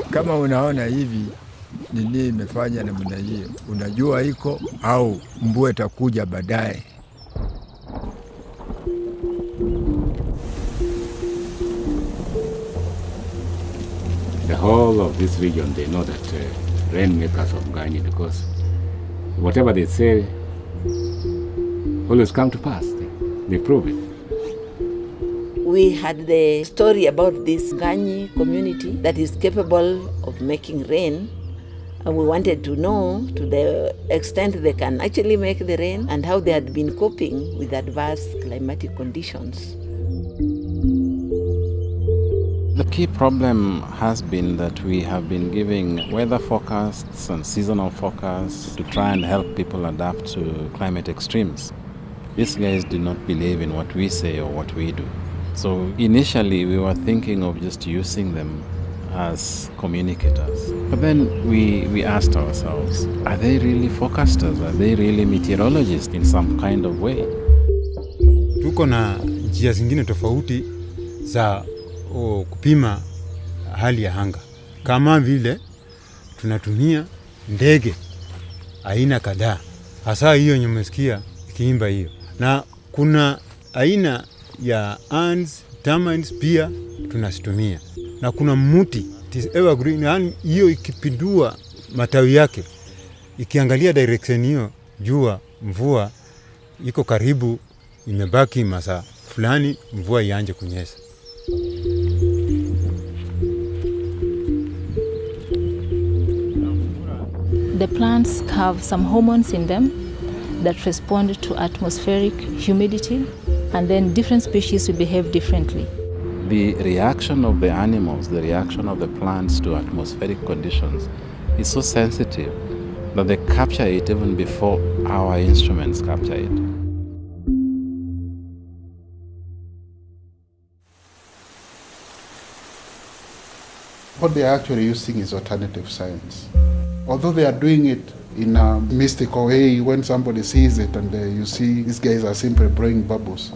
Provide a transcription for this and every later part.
Kama unaona hivi nini imefanya namna hiyo, unajua iko au mvua itakuja baadaye. The whole of this region, they know that Rainmakers of Nganyi, because whatever they say always come to pass. They prove it. We had the story about this Nganyi community that is capable of making rain, and we wanted to know to the extent they can actually make the rain and how they had been coping with adverse climatic conditions. The key problem has been that we have been giving weather forecasts and seasonal forecasts to try and help people adapt to climate extremes. These guys do not believe in what we say or what we do. So initially we were thinking of just using them as communicators. But then we asked ourselves, are they really forecasters? Are they really meteorologists in some kind of way? Tuko na njia zingine tofauti za kupima hali ya anga. Kama vile tunatumia ndege aina kadhaa. Hasa hiyo nyumesikia ikiimba hiyo. Na kuna aina ya ants, termites pia tunasitumia. Na kuna muti, it is evergreen, yani hiyo ikipindua matawi yake, ikiangalia direction hiyo, jua mvua iko karibu, imebaki masaa fulani mvua ianze kunyesha. The plants have some hormones in them that respond to atmospheric humidity, and then different species will behave differently. The reaction of the animals, the reaction of the plants to atmospheric conditions is so sensitive that they capture it even before our instruments capture it. What they are actually using is alternative science. Although they are doing it in a mystical way, when somebody sees it and you see these guys are simply blowing bubbles,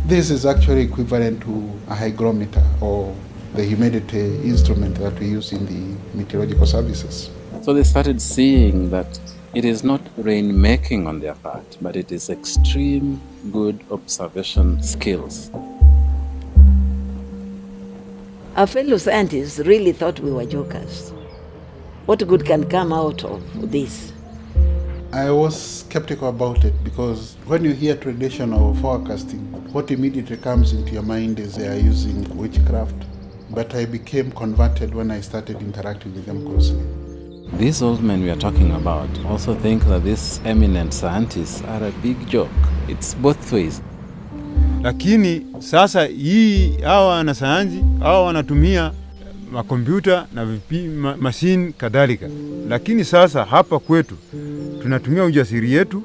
this is actually equivalent to a hygrometer or the humidity instrument that we use in the meteorological services. So they started seeing that it is not rain-making on their part, but it is extreme good observation skills. Our fellow scientists really thought we were jokers. What good can come out of this? I was skeptical about it because when you hear traditional forecasting, what immediately comes into your mind is they are using witchcraft. But I became converted when I started interacting with them closely. These old men we are talking about also think that these eminent scientists are a big joke. It's both ways. Lakini sasa hii hawa wanasayansi hawa wanatumia makompyuta na machine kadhalika. Lakini sasa hapa kwetu tunatumia ujasiri yetu.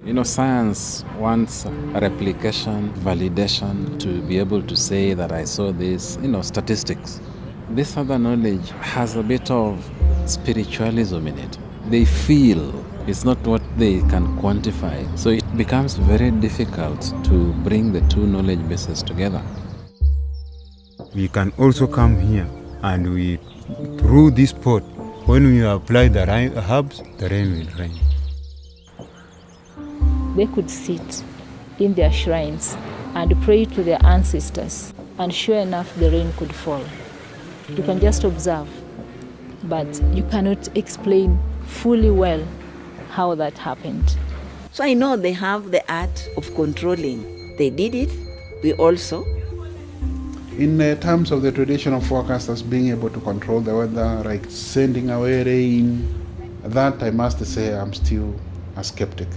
You know, science wants a replication, validation, to be able to say that I saw this, statistics. This other knowledge has a bit of spiritualism in it. They feel, it's not what they can quantify. So it becomes very difficult to bring the two knowledge bases together. We can also come here and through this pot, when we apply the herbs, the rain will rain. They could sit in their shrines and pray to their ancestors, and sure enough the rain could fall. You can just observe, but you cannot explain fully well how that happened. So I know they have the art of controlling. They did it, we also. In terms of the traditional forecasters being able to control the weather, like sending away rain, that I must say I'm still a skeptic.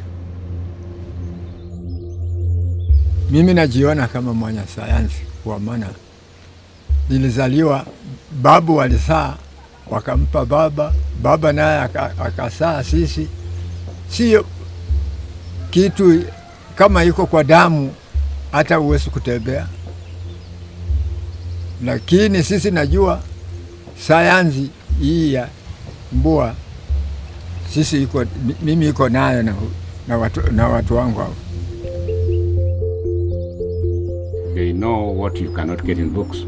Mimi najiona kama mwana sayansi kwa maana nilizaliwa, babu walizaa wakampa baba naye akasaa sisi. Sio kitu kama iko kwa damu hata uwezi kutembea. Lakini sisi najua sayansi hii ya mvua sisi mimi iko nayo na na watu wangu hao. They know what you cannot get in books,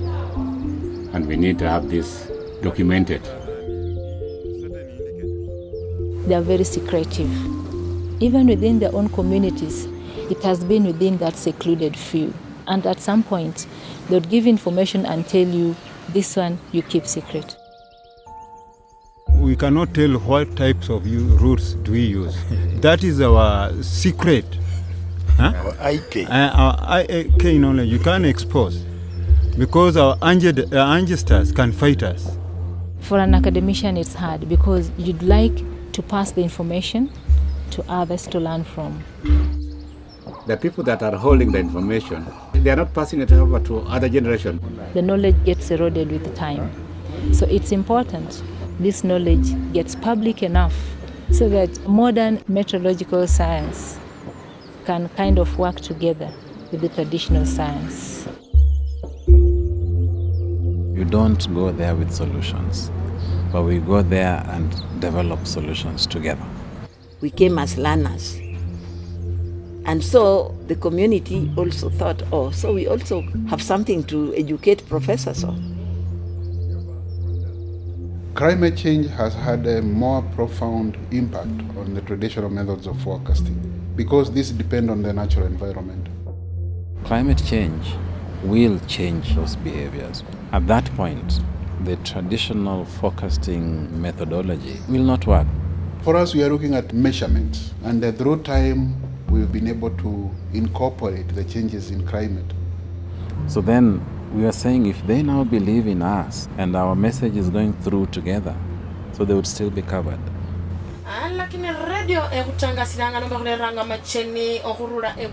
and we need to have this documented. They are very secretive. Even within their own communities, it has been within that secluded few. And at some point, they would give information and tell you, this one you keep secret. We cannot tell what types of routes do we use. That is our secret. Huh? Our IK. Our IK knowledge you can't expose because our ancestors can fight us. For an academician, it's hard because you'd like to pass the information to others to learn from. The people that are holding the information, they are not passing it over to other generations. The knowledge gets eroded with time. So it's important this knowledge gets public enough so that modern meteorological science can kind of work together with the traditional science. You don't go there with solutions, but we go there and develop solutions together. We came as learners. And so the community also thought, oh, so we also have something to educate professors on. Climate change has had a more profound impact on the traditional methods of forecasting because these depend on the natural environment. Climate change will change those behaviors. At that point, the traditional forecasting methodology will not work. For us, we are looking at measurements, and through time, we've been able to incorporate the changes in climate. So then we are saying if they now believe in us and our message is going through together, so they would still be covered.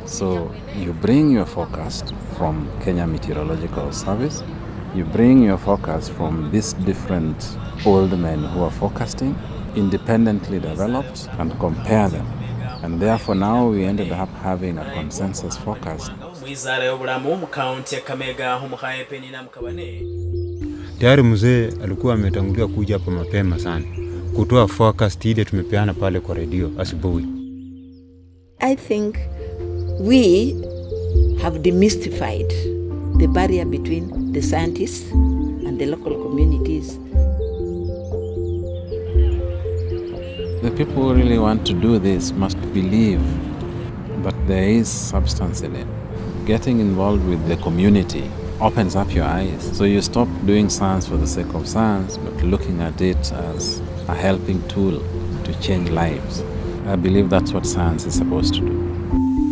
So you bring your forecast from Kenya Meteorological Service, you bring your forecast from these different old men who are forecasting, independently developed, and compare them. And therefore now we ended up having a consensus forecast. Tayari mzee alikuwa ametangulia kuja hapa mapema sana kutoa forecast ile tumepeana pale kwa radio asubuhi. I think we have demystified the barrier between the scientists and the local communities. The people who really want to do this must believe that there is substance in it. Getting involved with the community opens up your eyes. So you stop doing science for the sake of science, but looking at it as a helping tool to change lives. I believe that's what science is supposed to do.